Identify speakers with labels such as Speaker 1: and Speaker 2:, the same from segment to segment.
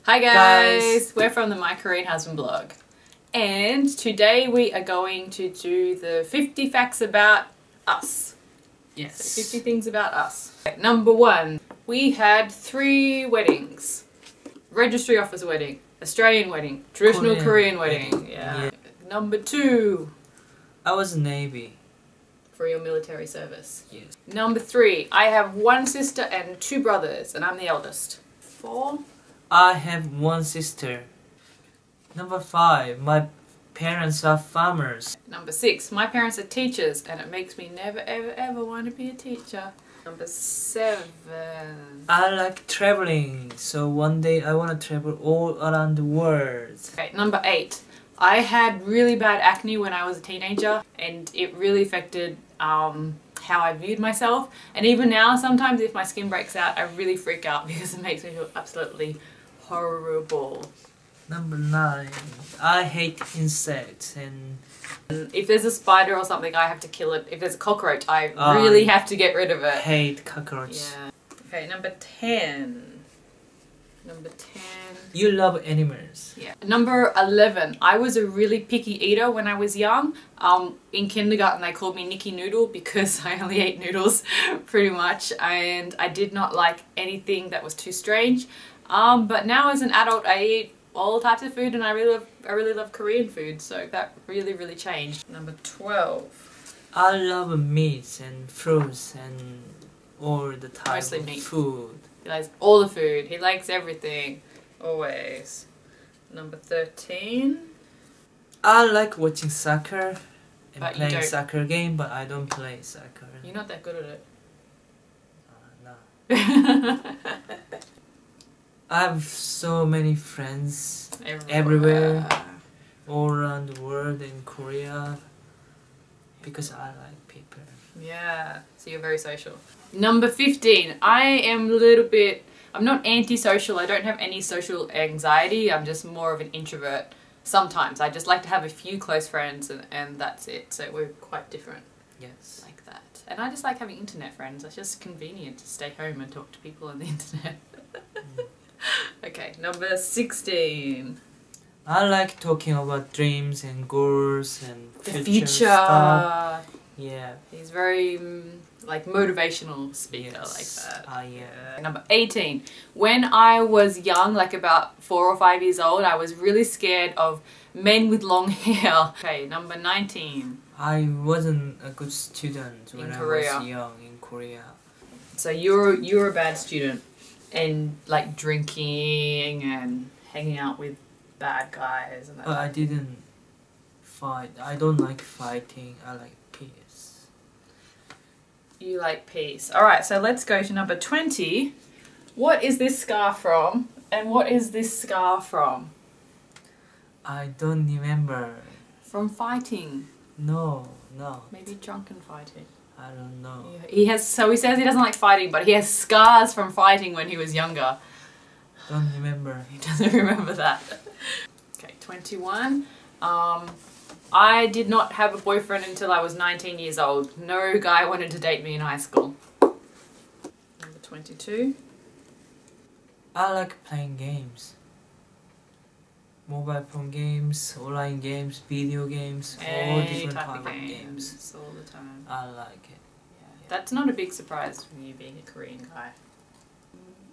Speaker 1: Hi guys! We're from the My Korean Husband blog, and today we are going to do the 50 facts about us.
Speaker 2: Yes.
Speaker 1: So 50 things about us. Number 1, we had 3 weddings. Registry office wedding, Australian wedding, traditional Korean wedding. Yeah. Number 2,
Speaker 2: I was Navy.
Speaker 1: for your military service.
Speaker 2: Yes.
Speaker 1: Number 3, I have 1 sister and 2 brothers, and I'm the eldest. 4,
Speaker 2: I have 1 sister. Number 5, my parents are farmers.
Speaker 1: Number 6, my parents are teachers and it makes me never ever want to be a teacher. Number 7,
Speaker 2: I like traveling, so one day I want to travel all around the world.
Speaker 1: okay, number 8, I had really bad acne when I was a teenager and it really affected how I viewed myself, and even now sometimes if my skin breaks out I really freak out because it makes me feel absolutely horrible.
Speaker 2: Number 9, I hate insects and
Speaker 1: if there's a spider or something I have to kill it. If there's a cockroach I really have to get rid of it.
Speaker 2: hate cockroaches.
Speaker 1: Yeah. Okay, number 10. Number 10.
Speaker 2: You love animals.
Speaker 1: Yeah. Number 11. I was a really picky eater when I was young. In kindergarten they called me Nikki Noodle because I only ate noodles pretty much, and I did not like anything that was too strange. But now as an adult I eat all types of food and I really love Korean food, so that really changed. Number 12.
Speaker 2: I love meats and fruits and all the types
Speaker 1: Mostly
Speaker 2: of
Speaker 1: meat.
Speaker 2: food.
Speaker 1: He likes all the food. He likes everything. Always. Number 13.
Speaker 2: I like watching soccer and
Speaker 1: But you
Speaker 2: playing
Speaker 1: don't-
Speaker 2: soccer game, but I don't play soccer.
Speaker 1: You're not that good at it.
Speaker 2: No. I have so many friends everywhere, all around the world, in Korea, because I like people.
Speaker 1: Yeah, so you're very social. Number 15. I am a little bit, I'm not antisocial, I don't have any social anxiety, I'm just more of an introvert. Sometimes I just like to have a few close friends and that's it, so we're quite different.
Speaker 2: Yes.
Speaker 1: Like that. And I just like having internet friends, it's just convenient to stay home and talk to people on the internet. Okay, number 16.
Speaker 2: I like talking about dreams and goals and
Speaker 1: The
Speaker 2: future stuff.
Speaker 1: future.
Speaker 2: Yeah.
Speaker 1: He's very like motivational speaker
Speaker 2: Yes.
Speaker 1: like that.
Speaker 2: Yeah.
Speaker 1: Number 18. When I was young, like about 4 or 5 years old, I was really scared of men with long hair. Okay, number 19.
Speaker 2: I wasn't a good student when I
Speaker 1: Korea.
Speaker 2: was young in Korea.
Speaker 1: So you're a bad student and like drinking and hanging out with bad guys and that.
Speaker 2: I didn't fight. I don't like fighting. I like peace.
Speaker 1: You like peace. Alright, so let's go to number 20. What is this scar from? And what is this scar from?
Speaker 2: I don't remember.
Speaker 1: From fighting.
Speaker 2: No.
Speaker 1: Maybe drunken fighting.
Speaker 2: I don't know.
Speaker 1: Yeah, he says he doesn't like fighting, but he has scars from fighting when he was younger.
Speaker 2: Don't remember.
Speaker 1: He doesn't remember that. Okay, 21. I did not have a boyfriend until I was 19 years old. No guy wanted to date me in high school. Number 22.
Speaker 2: I like playing games. Mobile phone games, online games, video games, all
Speaker 1: Any
Speaker 2: different
Speaker 1: type
Speaker 2: type
Speaker 1: of
Speaker 2: of
Speaker 1: games.
Speaker 2: games.
Speaker 1: All the time.
Speaker 2: I like it.
Speaker 1: Yeah. That's not a big surprise from you being a Korean guy.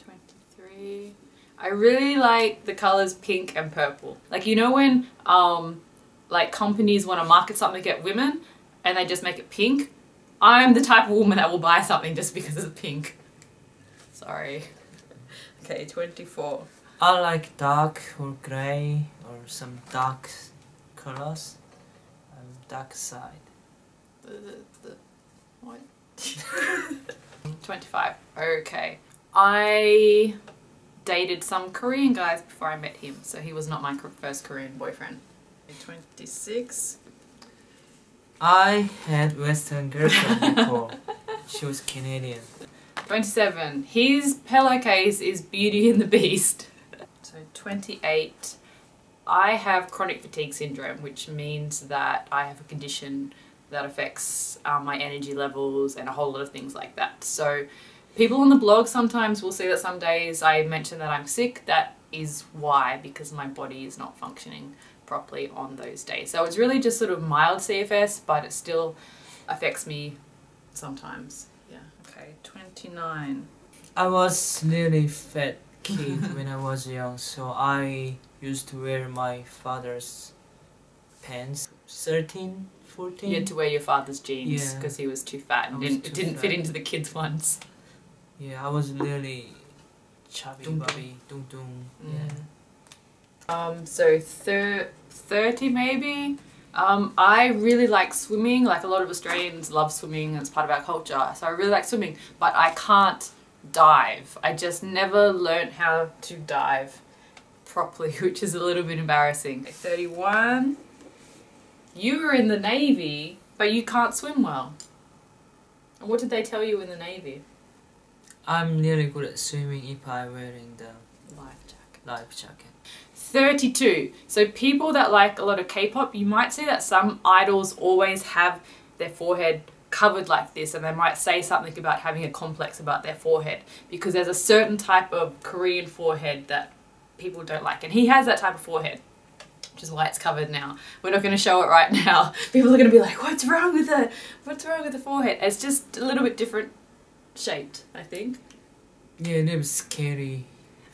Speaker 1: 23. I really like the colours pink and purple. Like, you know when like companies want to market something at women and they just make it pink? I'm the type of woman that will buy something just because it's pink. Sorry. Okay, 24.
Speaker 2: I like dark or grey or some dark colors. I'm dark side.
Speaker 1: What? 25. Okay. I dated some Korean guys before I met him, so he was not my first Korean boyfriend. 26.
Speaker 2: I had Western girlfriend before. She was Canadian.
Speaker 1: 27. His pillowcase is Beauty and the Beast. So 28. I have chronic fatigue syndrome, which means that I have a condition that affects my energy levels and a whole lot of things like that. So people on the blog sometimes will see that some days I mention that I'm sick. That is why, because my body is not functioning properly on those days. So it's really just sort of mild CFS, but it still affects me sometimes. Yeah. Okay, 29.
Speaker 2: I was really fat kid when I was young, so I used to wear my father's pants. 13, 14.
Speaker 1: You had to wear your father's jeans because he was too fat and it didn't fit into the kids' ones.
Speaker 2: Yeah, I was really chubby, bubby, dung dung. Yeah.
Speaker 1: So 30 maybe. I really like swimming. Like a lot of Australians love swimming. It's part of our culture. So I really like swimming, but I can't dive. I just never learned how to dive properly, which is a little bit embarrassing. 31. You were in the Navy, but you can't swim well. And what did they tell you in the Navy?
Speaker 2: I'm really good at swimming if I'm wearing the
Speaker 1: Life jacket.
Speaker 2: 32.
Speaker 1: So people that like a lot of K-pop, you might see that some idols always have their forehead covered like this, and they might say something about having a complex about their forehead because there's a certain type of Korean forehead that people don't like, and he has that type of forehead, which is why it's covered now. We're not going to show it right now. People are going to be like, what's wrong with it? What's wrong with the forehead? It's just a little bit different shaped, I think.
Speaker 2: Yeah, it was scary.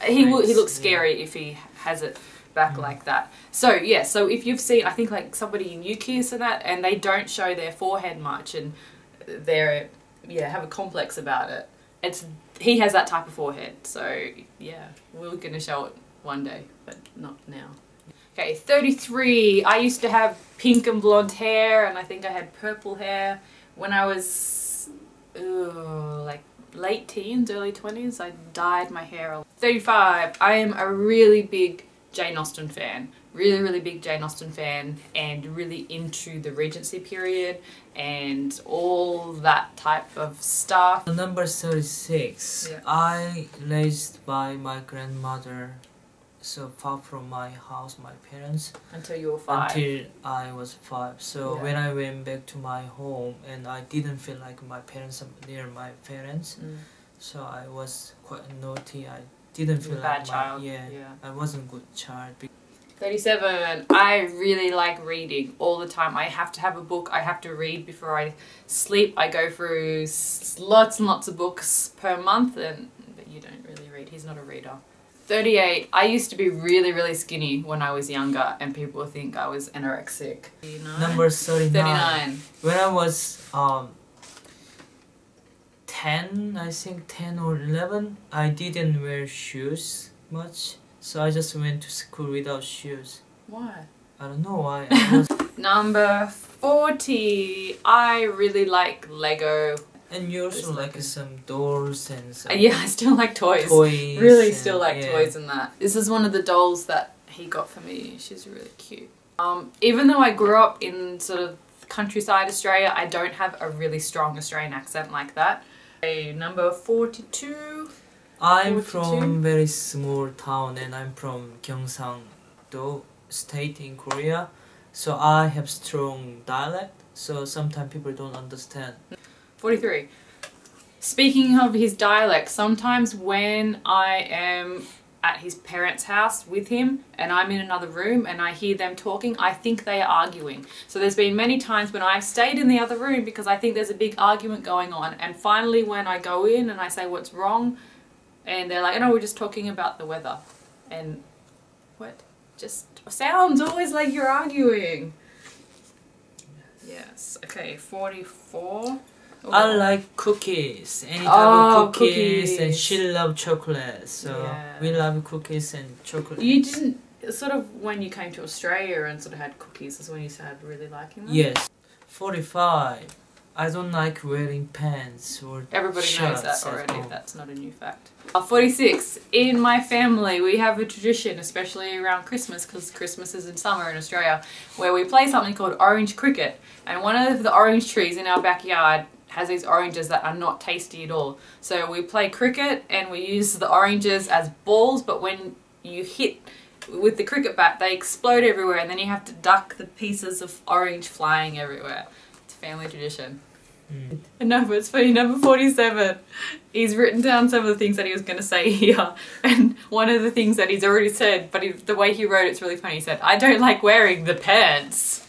Speaker 1: He looks scary if he has it back like that. So yeah, so if you've seen, I think like somebody in UKIS and that, and they don't show their forehead much, and they're have a complex about it. He has that type of forehead. So yeah, we're gonna show it one day, but not now. Okay, 33. I used to have pink and blonde hair, and I think I had purple hair when I was like late teens, early 20s. I dyed my hair. 35. I am a really big Jane Austen fan. Really big Jane Austen fan, and really into the Regency period and all that type of stuff.
Speaker 2: Number 36.
Speaker 1: Yeah.
Speaker 2: I raised by my grandmother, so far from my house, my parents.
Speaker 1: Until you were 5.
Speaker 2: Until I was 5. So when I went back to my home, and I didn't feel like my parents are near my parents, so I was quite naughty. I didn't feel like
Speaker 1: bad child.
Speaker 2: I wasn't a good child.
Speaker 1: 37. I really like reading all the time. I have to have a book. I have to read before I sleep. I go through lots and lots of books per month, but you don't really read. He's not a reader. 38. I used to be really skinny when I was younger, and people think I was anorexic. 39.
Speaker 2: Number 39.
Speaker 1: 39.
Speaker 2: When I was 10, I think 10 or 11, I didn't wear shoes much, so I just went to school without shoes.
Speaker 1: Why?
Speaker 2: I don't know why. I was
Speaker 1: Number 40. I really like Lego.
Speaker 2: And you also like some dolls and some
Speaker 1: Yeah, I still like toys. Really still like toys and that. This is one of the dolls that he got for me. She's really cute. Even though I grew up in sort of countryside Australia, I don't have a really strong Australian accent like that. Okay, number 42.
Speaker 2: I'm from very small town, and I'm from Gyeongsang-do state in Korea. So I have strong dialect, so sometimes people don't understand.
Speaker 1: 43. Speaking of his dialect, sometimes when I am at his parents' house with him and I'm in another room and I hear them talking, I think they are arguing. So there's been many times when I've stayed in the other room because I think there's a big argument going on, and finally when I go in and I say what's wrong, and they're like, oh no, we're just talking about the weather. And what? Just sounds always like you're arguing. Yes. Okay, 44.
Speaker 2: I like cookies, any type of cookies, and she loves chocolate, so we love cookies and chocolate.
Speaker 1: You didn't, sort of when you came to Australia and sort of had cookies is when you started really liking them?
Speaker 2: Yes. 45. I don't like wearing pants or
Speaker 1: Everybody knows
Speaker 2: shirts
Speaker 1: that already, that's not a new fact. 46. In my family we have a tradition, especially around Christmas, because Christmas is in summer in Australia, where we play something called orange cricket, and one of the orange trees in our backyard has these oranges that are not tasty at all. So we play cricket and we use the oranges as balls, but when you hit with the cricket bat they explode everywhere, and then you have to duck the pieces of orange flying everywhere. It's a family tradition. No, but it's funny. Number 47. He's written down some of the things that he was going to say here, and one of the things that he's already said, but the way he wrote it's really funny. He said, "I don't like wearing the pants."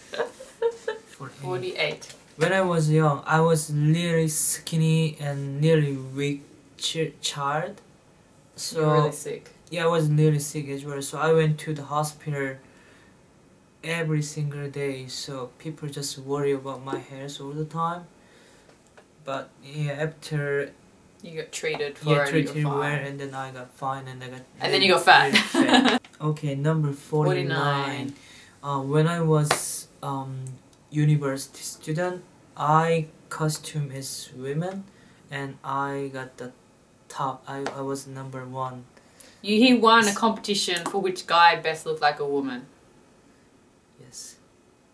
Speaker 1: 48.
Speaker 2: When I was young, I was really skinny and nearly weak child. So
Speaker 1: you're really sick.
Speaker 2: Yeah, I was nearly sick as well. So I went to the hospital every single day. So people just worry about my hairs all the time. But yeah, after
Speaker 1: you got treated for it,
Speaker 2: treated well, and then I got fine, and I got
Speaker 1: and then you got fat.
Speaker 2: Really fat. Okay, number 49. When I was university student, I costume as women, and I got the top. I was number 1.
Speaker 1: He won a competition for which guy best looked like a woman.
Speaker 2: Yes,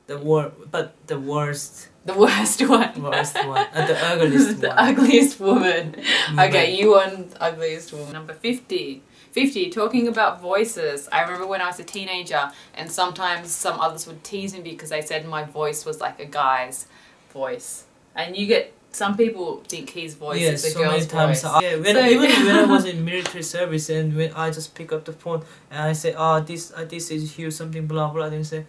Speaker 2: the worst.
Speaker 1: The worst one.
Speaker 2: Worst one. The ugliest
Speaker 1: the
Speaker 2: one.
Speaker 1: ugliest woman. Okay, you won the ugliest woman. Number 50. 50, talking about voices. I remember when I was a teenager and sometimes some others would tease me because they said my voice was like a guy's voice. And you get, some people think his voice is a girl's voice.
Speaker 2: Even when I was in military service and when I just pick up the phone and I say, oh, this is here, something blah blah, they say,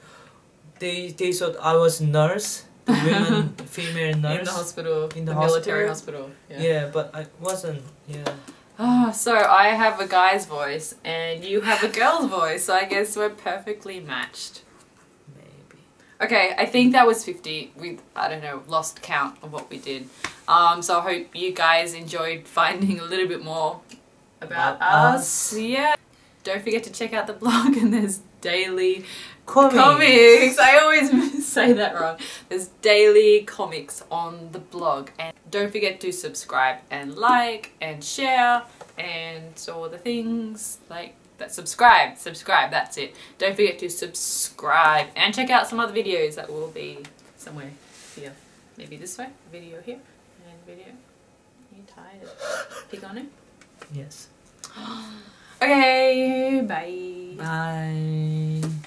Speaker 2: they thought I was nurse. Women, female nurse
Speaker 1: in the hospital,
Speaker 2: in the
Speaker 1: military hospital.
Speaker 2: Yeah, but I wasn't. Yeah.
Speaker 1: Oh, so I have a guy's voice and you have a girl's voice, so I guess we're perfectly matched.
Speaker 2: Maybe.
Speaker 1: Okay, I think that was 50. We, I don't know, lost count of what we did. So I hope you guys enjoyed finding a little bit more about us. Yeah. Don't forget to check out the blog, and there's daily comics. I always say that wrong. There's daily comics on the blog, and don't forget to subscribe and like and share and all the things like that. Subscribe, that's it. Don't forget to subscribe and check out some other videos that will be somewhere here. Maybe this way, video here, and video. Are you tired? Pick on it?
Speaker 2: Yes.
Speaker 1: Okay, bye.
Speaker 2: Bye.